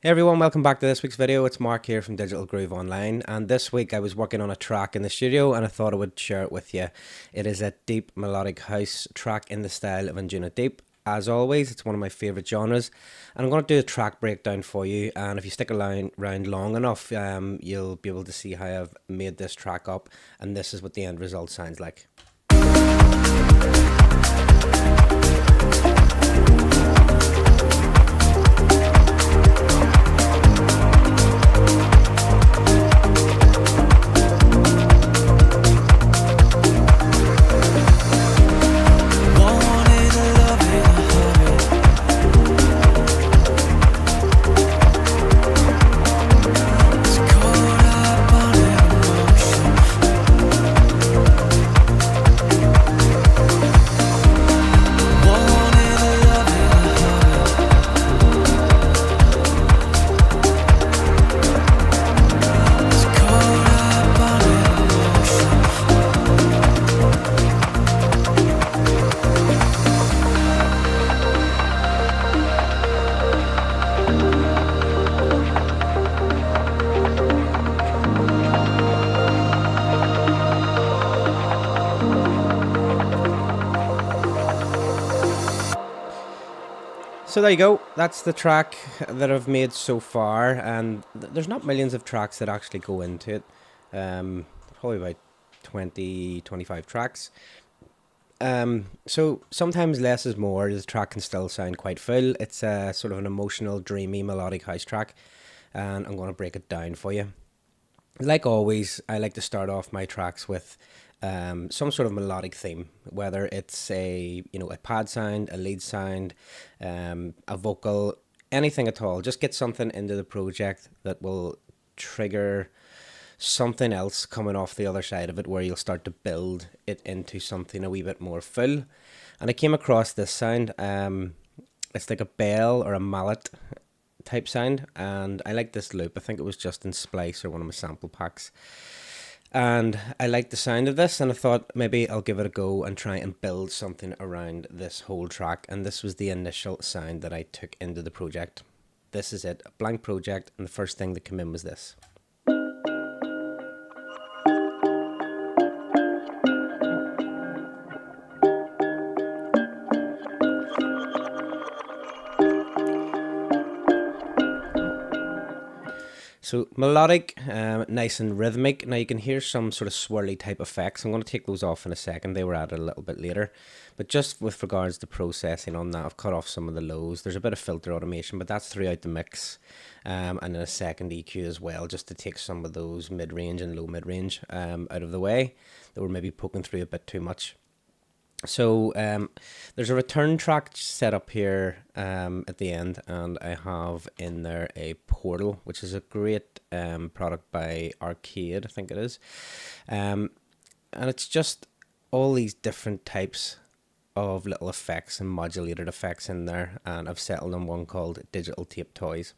Hey everyone, welcome back to this week's video. It's Mark here from Digital Groove Online, and this week I was working on a track in the studio and I thought I would share it with you. It is a deep melodic house track in the style of Anjuna Deep. As always, it's one of my favourite genres, and I'm going to do a track breakdown for you, and if you stick around long enough, you'll be able to see how I've made this track up, and this is what the end result sounds like. So there you go, that's the track that I've made so far, and there's not millions of tracks that actually go into it. Probably about 25 tracks. So sometimes less is more. The track can still sound quite full. It's a sort of an emotional, dreamy, melodic house track, and I'm going to break it down for you. Like always, I like to start off my tracks with some sort of melodic theme, whether it's a pad sound, a lead sound, a vocal, anything at all. Just get something into the project that will trigger something else coming off the other side of it, where you'll start to build it into something a wee bit more full. And I came across this sound. It's like a bell or a mallet type sound, and I like this loop. I think it was just in Splice or one of my sample packs, and I liked the sound of this, and I thought maybe I'll give it a go and try and build something around this whole track. And this was the initial sound that I took into the project. This is it, a blank project, and the first thing that came in was this. So melodic, nice and rhythmic. Now you can hear some sort of swirly type effects. I'm going to take those off in a second. They were added a little bit later. But just with regards to processing on that, I've cut off some of the lows. There's a bit of filter automation, but that's throughout the mix. And then a second EQ as well, just to take some of those mid-range and low mid-range out of the way that were maybe poking through a bit too much. So there's a return track set up here at the end, and I have in there a portal, which is a great product by Arcade, I think it is. And it's just all these different types of little effects and modulated effects in there, and I've settled on one called Digital Tape Toys.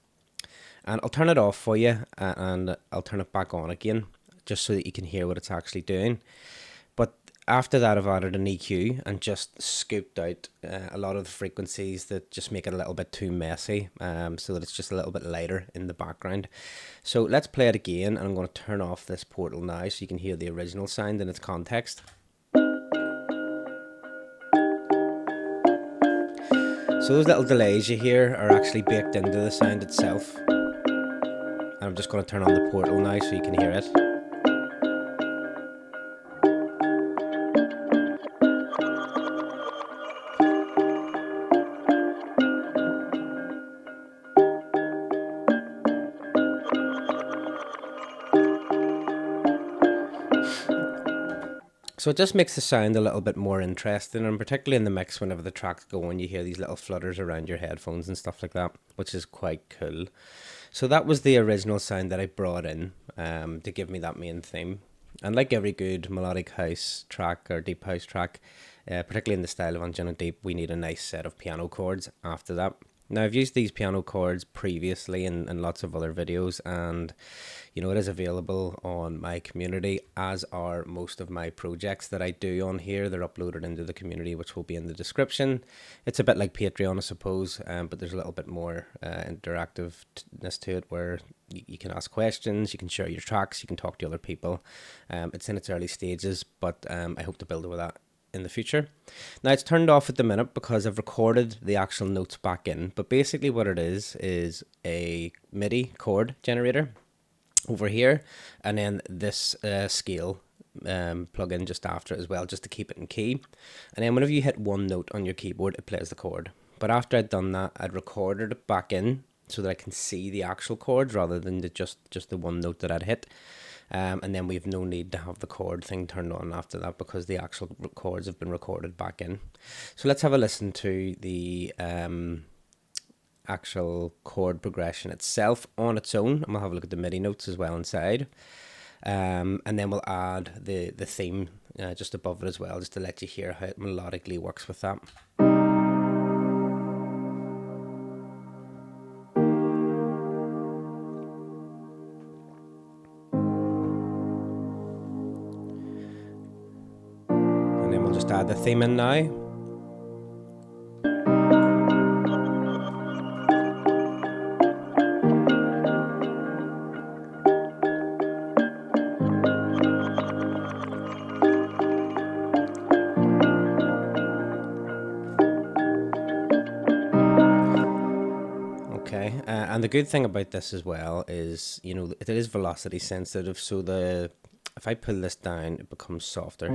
And I'll turn it off for you, and I'll turn it back on again, just so that you can hear what it's actually doing. But after that, I've added an EQ and just scooped out a lot of the frequencies that just make it a little bit too messy, so that it's just a little bit lighter in the background. So let's play it again, and I'm going to turn off this portal now so you can hear the original sound in its context. So those little delays you hear are actually baked into the sound itself. And I'm just going to turn on the portal now so you can hear it. So it just makes the sound a little bit more interesting, and particularly in the mix, whenever the track's going, you hear these little flutters around your headphones and stuff like that, which is quite cool. So that was the original sound that I brought in to give me that main theme. And like every good melodic house track or deep house track, particularly in the style of Anjuna Deep, we need a nice set of piano chords after that. Now, I've used these piano chords previously in lots of other videos, and it is available on my community, as are most of my projects that I do on here. They're uploaded into the community, which will be in the description. It's a bit like Patreon, I suppose, but there's a little bit more interactiveness to it, where you can ask questions, you can share your tracks, you can talk to other people. It's in its early stages, but I hope to build with that in the future. Now, it's turned off at the minute because I've recorded the actual notes back in, but basically what it is a MIDI chord generator over here, and then this scale plug-in just after it as well, just to keep it in key. And then whenever you hit one note on your keyboard, it plays the chord. But after I'd done that, I'd recorded it back in so that I can see the actual chords rather than just the one note that I'd hit. And then we've no need to have the chord thing turned on after that, because the actual chords have been recorded back in. So let's have a listen to the actual chord progression itself on its own, and we'll have a look at the MIDI notes as well inside. And then we'll add the theme just above it as well, just to let you hear how it melodically works with that. And then we'll just add the theme in now. Okay, and the good thing about this as well is, it is velocity sensitive, so if I pull this down, it becomes softer.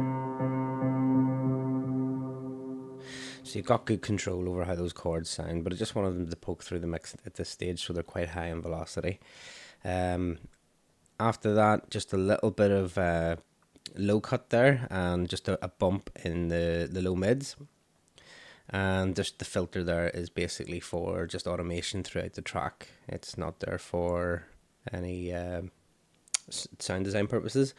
So you've got good control over how those chords sound, but I just wanted them to poke through the mix at this stage, so they're quite high in velocity. After that, just a little bit of low cut there, and just a bump in the low mids. And just the filter there is basically for just automation throughout the track. It's not there for any sound design purposes.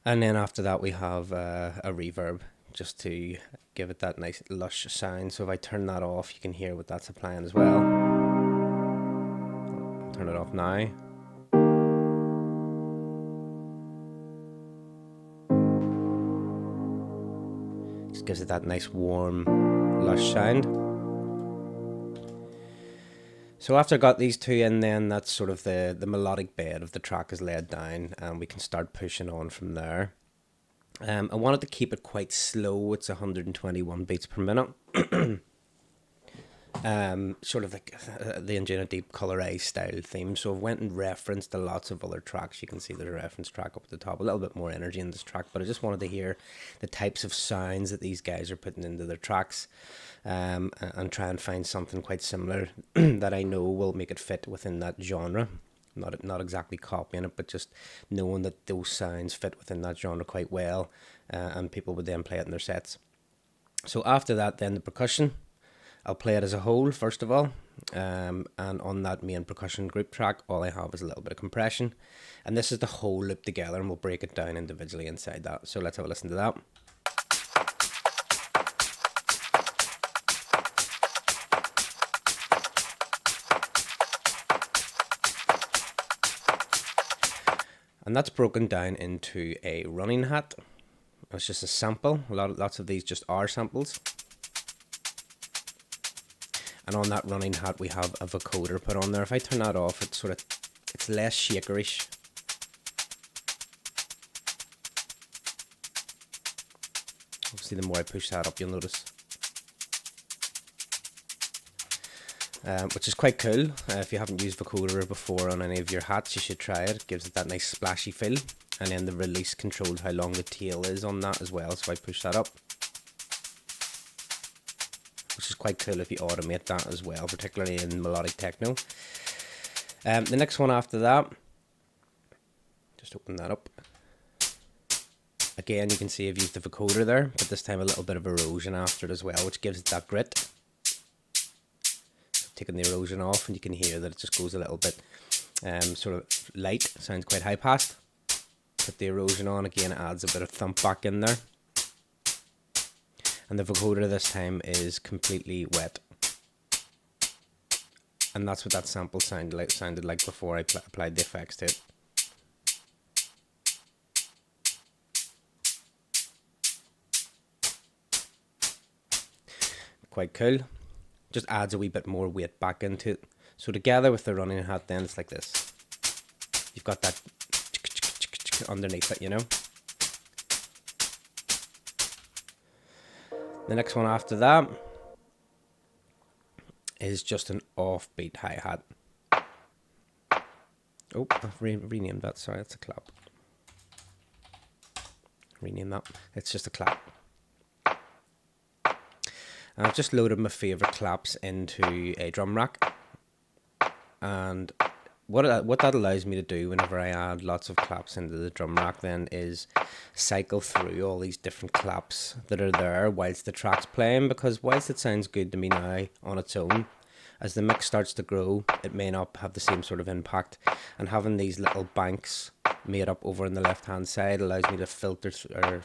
And then after that, we have a reverb, just to give it that nice lush sound. So if I turn that off, you can hear what that's applying as well. Turn it off now. Just gives it that nice warm lush sound. So after I got these two in, then that's sort of the melodic bed of the track is laid down, and we can start pushing on from there. I wanted to keep it quite slow. It's 121 beats per minute. Sort of like the Ingenious Deep Color Eye style theme. So I've went and referenced to lots of other tracks. You can see there's a reference track up at the top, a little bit more energy in this track, but I just wanted to hear the types of sounds that these guys are putting into their tracks, and try and find something quite similar that I know will make it fit within that genre. Not exactly copying it, but just knowing that those sounds fit within that genre quite well, and people would then play it in their sets. So after that, then the percussion. I'll play it as a whole, first of all, and on that main percussion group track, all I have is a little bit of compression, and this is the whole loop together, and we'll break it down individually inside that. So let's have a listen to that. And that's broken down into a running hat. It's just a sample. Lots of these just are samples. And on that running hat, we have a vocoder put on there. If I turn that off, it's less shakerish. Obviously, the more I push that up, you'll notice. Which is quite cool. If you haven't used vocoder before on any of your hats, you should try it. It gives it that nice splashy feel. And then the release controls how long the tail is on that as well. So I push that up, which is quite cool if you automate that as well, particularly in melodic techno. The next one after that, just open that up. Again, you can see I've used the vocoder there, but this time a little bit of erosion after it as well, which gives it that grit. Taking the erosion off, and you can hear that it just goes a little bit sort of light. Sounds quite high passed. Put the erosion on again, it adds a bit of thump back in there. And the vocoder this time is completely wet. And that's what that sample sounded like before I applied the effects to it. Quite cool. Just adds a wee bit more weight back into it. So together with the running hat, then it's like this. You've got that underneath it, you know. The next one after that is just an offbeat hi-hat. Oh, I've renamed that. Sorry, that's a clap. Rename that. It's just a clap. And I've just loaded my favourite claps into a drum rack. And what that allows me to do whenever I add lots of claps into the drum rack then is cycle through all these different claps that are there whilst the track's playing, because whilst it sounds good to me now on its own, as the mix starts to grow, it may not have the same sort of impact. And having these little banks made up over on the left hand side allows me to filter or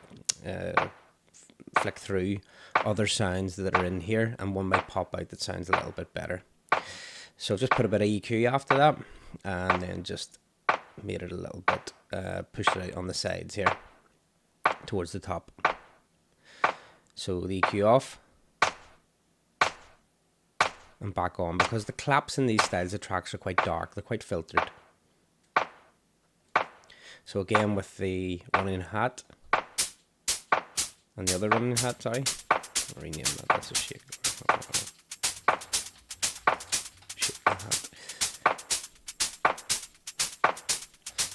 flick through other sounds that are in here, and one might pop out that sounds a little bit better. So just put a bit of EQ after that, and then just made it a little bit, pushed it out on the sides here towards the top. So the EQ off and back on, because the claps in these styles of tracks are quite dark, they're quite filtered. So again, with the running hat and the other running hat, sorry, I'll rename that, that's a shaker.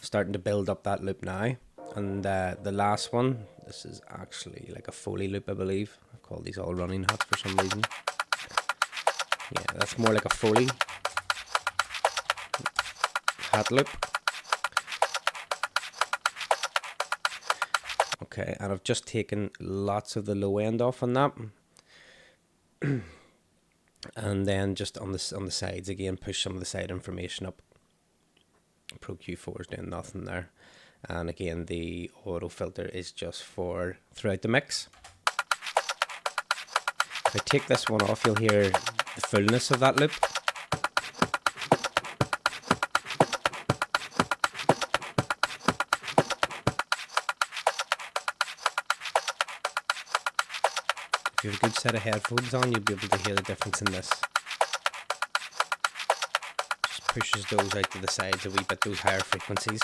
Starting to build up that loop now. And the last one, this is actually like a Foley loop, I believe. I've called these all running hats for some reason. Yeah, that's more like a Foley hat loop. Okay, and I've just taken lots of the low end off on that. And then just on the sides again, push some of the side information up. Pro Q4 is doing nothing there. And again, the auto filter is just for throughout the mix. If I take this one off, you'll hear the fullness of that loop. If you have a good set of headphones on, you'll be able to hear the difference in this. Just pushes those out to the sides a wee bit, those higher frequencies.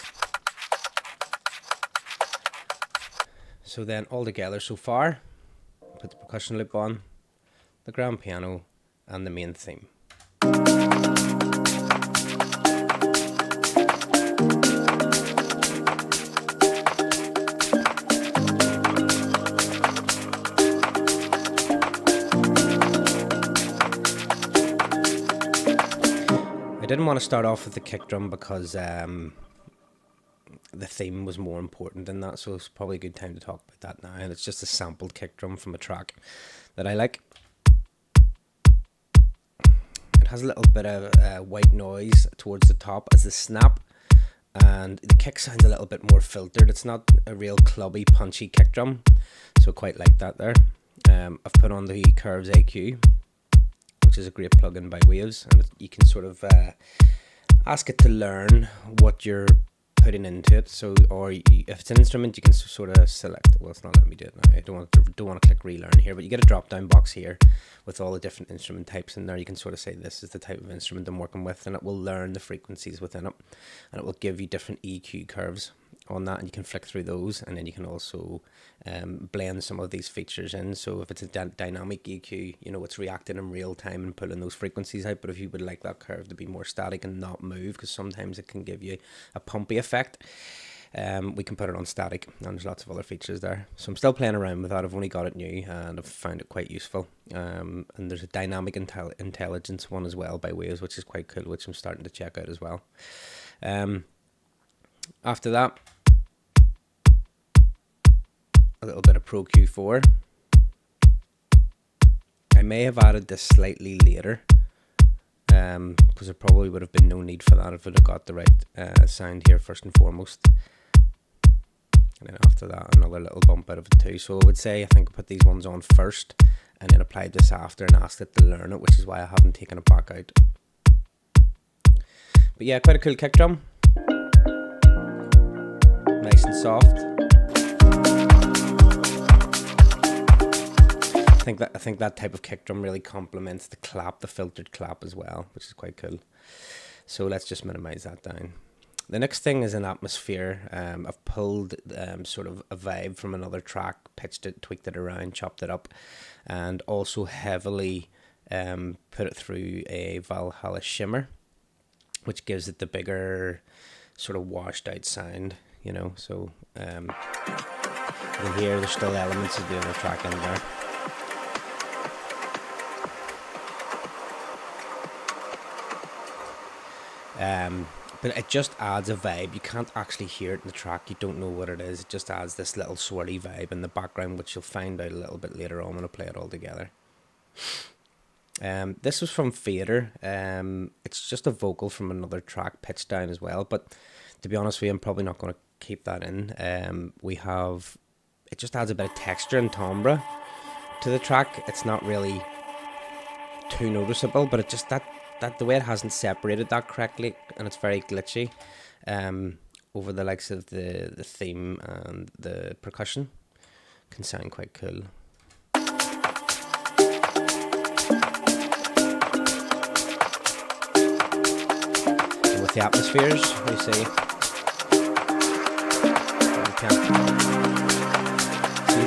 So then all together so far, put the percussion loop on, the grand piano, and the main theme. I didn't want to start off with the kick drum because the theme was more important than that, so it's probably a good time to talk about that now. And it's just a sampled kick drum from a track that I like. It has a little bit of white noise towards the top as the snap, and the kick sounds a little bit more filtered. It's not a real clubby, punchy kick drum, so quite like that there. I've put on the Curves AQ, which is a great plugin by Waves, and you can sort of ask it to learn what you're putting into it. So, or if it's an instrument, you can sort of select. Well, it's not letting me do it now. I don't want to click relearn here, but you get a drop down box here with all the different instrument types in there. You can sort of say this is the type of instrument I'm working with, and it will learn the frequencies within it, and it will give you different EQ curves on that, and you can flick through those, and then you can also blend some of these features in. So if it's a dynamic EQ, you know, it's reacting in real time and pulling those frequencies out. But if you would like that curve to be more static and not move, because sometimes it can give you a pumpy effect, we can put it on static, and there's lots of other features there. So I'm still playing around with that. I've only got it new, and I've found it quite useful. And there's a dynamic intelligence one as well by Waves, which is quite cool, which I'm starting to check out as well. After that, a little bit of Pro Q4. I may have added this slightly later, because there probably would have been no need for that if it had got the right sound here first and foremost. And then after that, another little bump out of it too. So I would say, I think I put these ones on first and then applied this after and asked it to learn it, which is why I haven't taken it back out. But yeah, quite a cool kick drum. Nice and soft. I think that type of kick drum really complements the clap, the filtered clap as well, which is quite cool. So let's just minimize that down. The next thing is an atmosphere. I've pulled sort of a vibe from another track, pitched it, tweaked it around, chopped it up, and also heavily put it through a Valhalla shimmer, which gives it the bigger sort of washed out sound, you know. So you can hear there's still elements of the other track in there. But it just adds a vibe. You can't actually hear it in the track. You don't know what it is. It just adds this little swirly vibe in the background, which you'll find out a little bit later on when I play it all together. This was from Fader. It's just a vocal from another track pitched down as well. But to be honest with you, I'm probably not going to keep that in. It just adds a bit of texture and timbre to the track. It's not really too noticeable, but it just that the way it hasn't separated that correctly, and it's very glitchy over the likes of the theme and the percussion, can sound quite cool. And with the atmospheres, you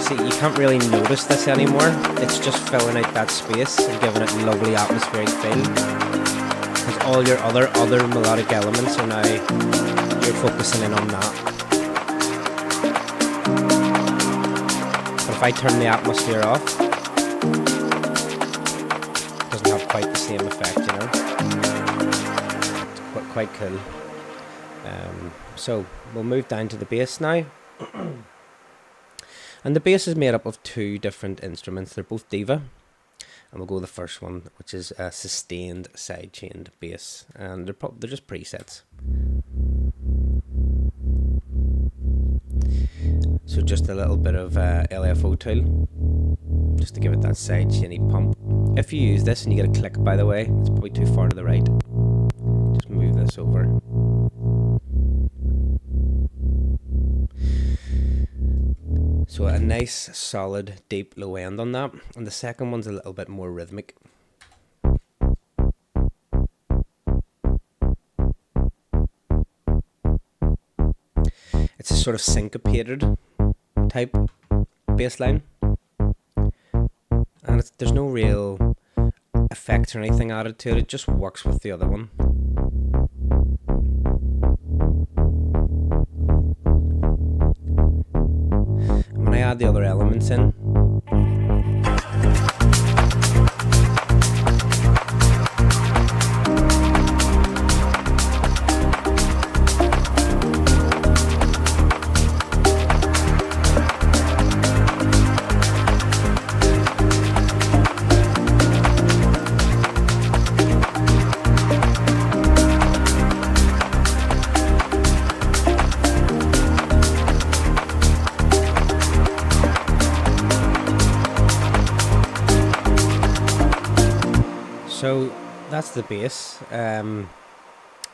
see, you can't really notice this anymore. It's just filling out that space and giving it a lovely atmospheric feel. Because all your other melodic elements are now, you're focusing in on that. But if I turn the atmosphere off, it doesn't have quite the same effect, you know. It's quite cool. So we'll move down to the bass now. And the bass is made up of two different instruments. They're both Diva. And we'll go with the first one, which is a sustained side-chained bass. And they're just presets. So just a little bit of LFO tool, just to give it that side-chainy pump. If you use this and you get a click, by the way, it's probably too far to the right. Just move this over. So a nice, solid, deep low end on that. And the second one's a little bit more rhythmic. It's a sort of syncopated type bass line. And there's no real effects or anything added to it. It just works with the other one. When I add the other elements in, so that's the bass.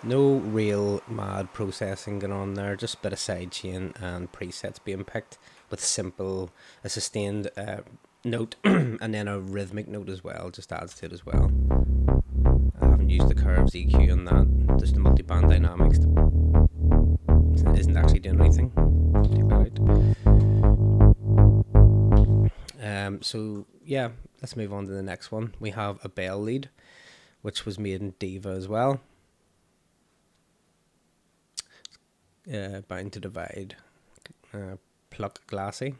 No real mad processing going on there, just a bit of sidechain and presets being picked with a sustained note and then a rhythmic note as well, just adds to it as well. I haven't used the curves EQ on that, just the multi-band dynamics isn't actually doing anything. Take that out. So yeah, let's move on to the next one. We have a bell lead, which was made in Diva as well. Bound to Divide, Pluck Glassy,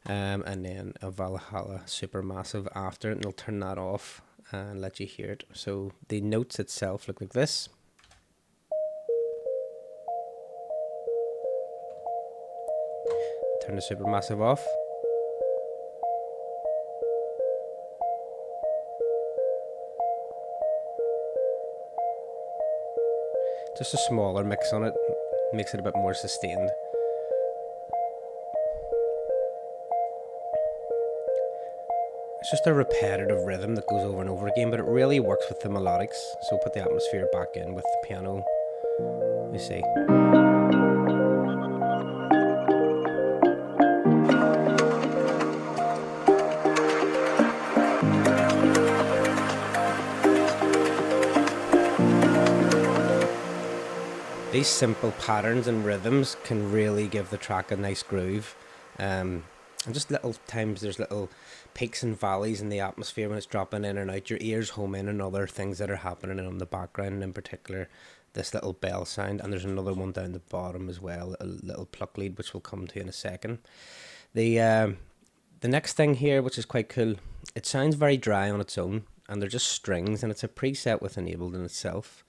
and then a Valhalla Supermassive after it, and I'll turn that off and let you hear it. So the notes itself look like this. Turn the Supermassive off. Just a smaller mix on it, makes it a bit more sustained. It's just a repetitive rhythm that goes over and over again, but it really works with the melodics. So put the atmosphere back in with the piano. You see. These simple patterns and rhythms can really give the track a nice groove. And just little times there's little peaks and valleys in the atmosphere when it's dropping in and out. Your ears home in on other things that are happening in the background, in particular this little bell sound. And there's another one down the bottom as well, a little pluck lead, which we'll come to in a second. The next thing here, which is quite cool, it sounds very dry on its own, and they're just strings, and it's a preset with enabled in itself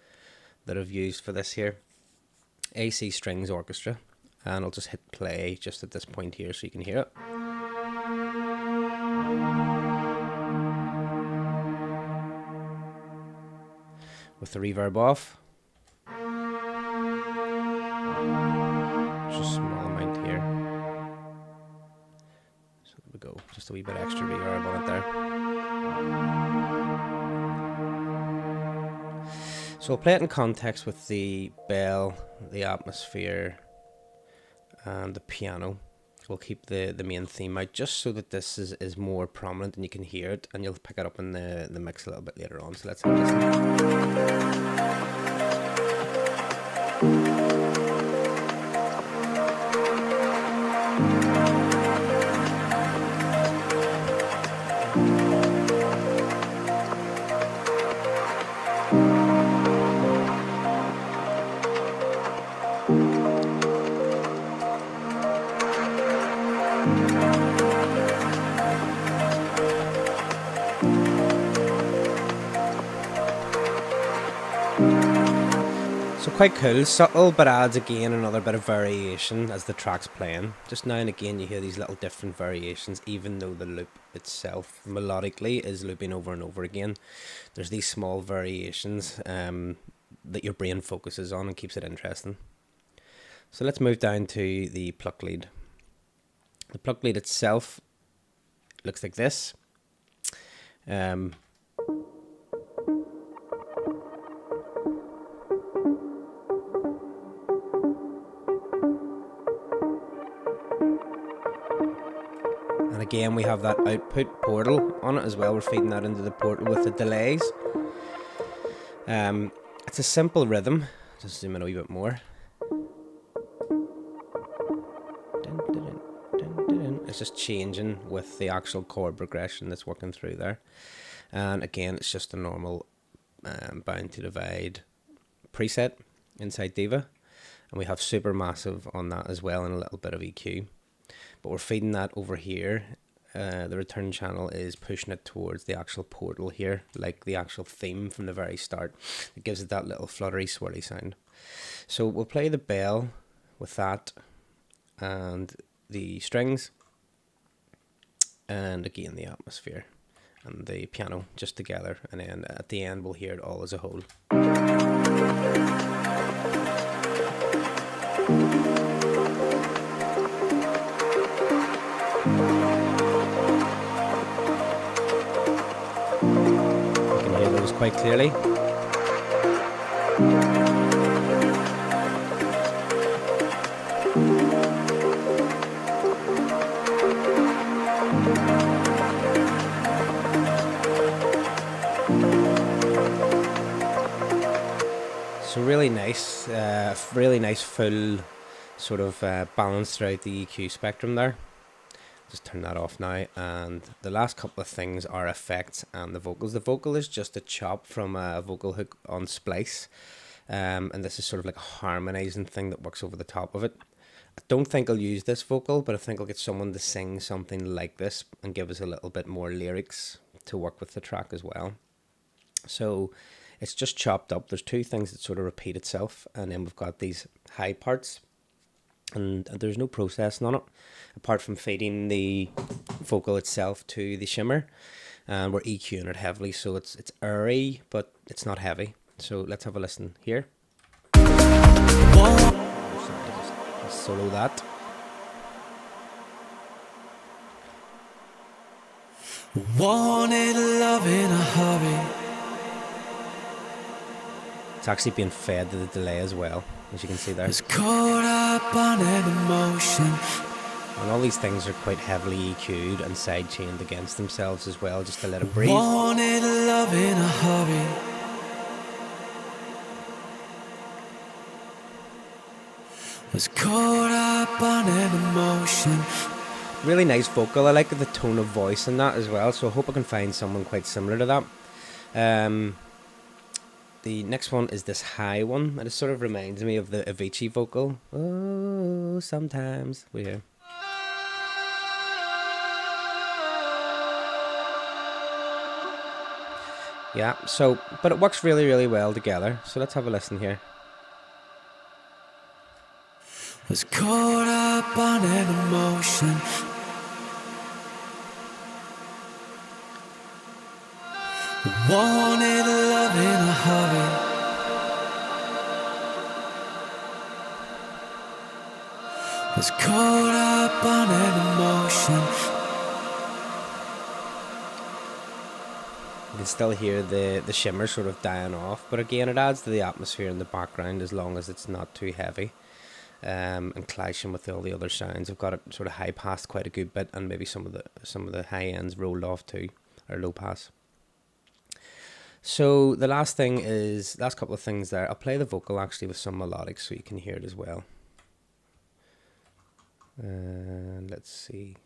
that I've used for this here. AC Strings Orchestra, and I'll just hit play just at this point here so you can hear it. With the reverb off. Just a small amount here. So there we go, just a wee bit extra reverb on it there. So I'll play it in context with the bell, the atmosphere, and the piano. We'll keep the main theme out just so that this is more prominent and you can hear it, and you'll pick it up in the mix a little bit later on. So let's have a listen. So quite cool, subtle, but adds again another bit of variation as the track's playing. Just now and again you hear these little different variations, even though the loop itself melodically is looping over and over again. There's these small variations that your brain focuses on and keeps it interesting. So let's move down to the pluck lead. The pluck lead itself looks like this. And again, we have that output portal on it as well. We're feeding that into the portal with the delays. It's a simple rhythm. Just zoom in a wee bit more. It's just changing with the actual chord progression that's working through there. And again, it's just a normal bound to divide preset inside Diva. And we have Supermassive on that as well, and a little bit of EQ. But we're feeding that over here. The return channel is pushing it towards the actual portal here, like the actual theme from the very start. It gives it that little fluttery, swirly sound. So we'll play the bell with that and the strings, and again the atmosphere and the piano just together, and then at the end we'll hear it all as a whole. Quite clearly. So really nice full sort of balance throughout the EQ spectrum there. Just turn that off now, and the last couple of things are effects and the vocals. The vocal is just a chop from a vocal hook on Splice, and this is sort of like a harmonizing thing that works over the top of it. I don't think I'll use this vocal, but I think I'll get someone to sing something like this and give us a little bit more lyrics to work with the track as well. So it's just chopped up. There's two things that sort of repeat itself, and then we've got these high parts, and there's no processing on it apart from feeding the vocal itself to the shimmer, and we're EQing it heavily, so it's airy but it's not heavy. So let's have a listen here. Just solo that. Wanted love in a hurry. It's actually being fed to the delay as well, as you can see there. Was caught up on an emotion. And all these things are quite heavily EQ'd and side-chained against themselves as well, just to let it breathe. Wanted love in a hurry. Was caught up on an emotion. Really nice vocal. I like the tone of voice in that as well, so I hope I can find someone quite similar to that. The next one is this high one, and it sort of reminds me of the Avicii vocal. Oh, sometimes. We hear. Yeah, so, but it works really, really well together. So let's have a listen here. Was caught up on an emotion. Wanted love in a hurry. Was caught up on an emotion. You can still hear the shimmer sort of dying off, but again, it adds to the atmosphere in the background as long as it's not too heavy. And clashing with all the other sounds. I've got it sort of high passed quite a good bit, and maybe some of the high ends rolled off too, or low pass. So the last couple of things there. I'll play the vocal actually with some melodic so you can hear it as well. And let's see,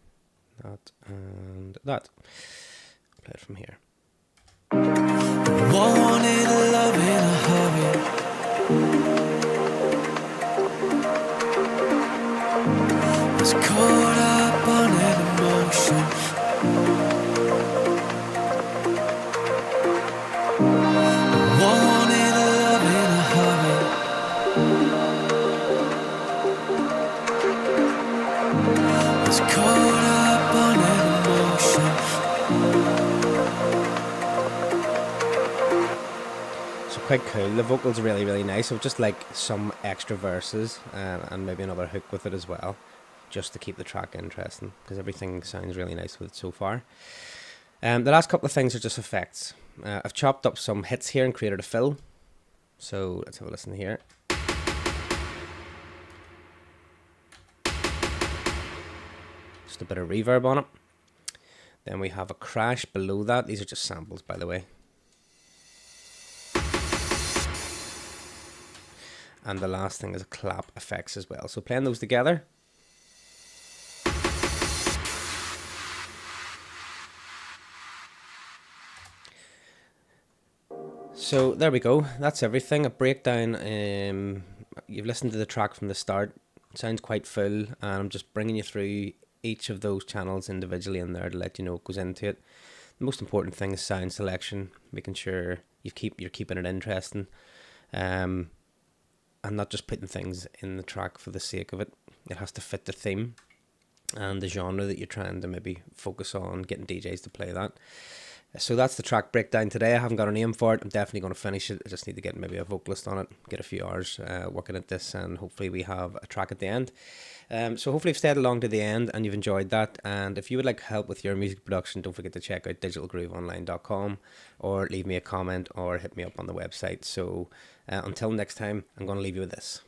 that and that. I'll play it from here. Wanted love in a hurry. Was caught up on an emotion. Wanted love in a hurry. Was caught up on an emotion. So quite cool. The vocals are really, really nice. So just like some extra verses and maybe another hook with it as well, just to keep the track interesting, because everything sounds really nice with it so far. The last couple of things are just effects. I've chopped up some hits here and created a fill. So let's have a listen here. Just a bit of reverb on it. Then we have a crash below that. These are just samples, by the way. And the last thing is clap effects as well. So playing those together. So there we go. That's everything. A breakdown. You've listened to the track from the start. It sounds quite full, and I'm just bringing you through each of those channels individually in there to let you know what goes into it. The most important thing is sound selection, making sure you're keeping it interesting, and not just putting things in the track for the sake of it. It has to fit the theme and the genre that you're trying to maybe focus on, getting DJs to play that. So that's the track breakdown today. I haven't got a name for it. I'm definitely going to finish it. I just need to get maybe a vocalist on it, get a few hours working at this, and hopefully we have a track at the end. So hopefully you've stayed along to the end and you've enjoyed that. And if you would like help with your music production, don't forget to check out digitalgrooveonline.com or leave me a comment or hit me up on the website. So until next time, I'm going to leave you with this.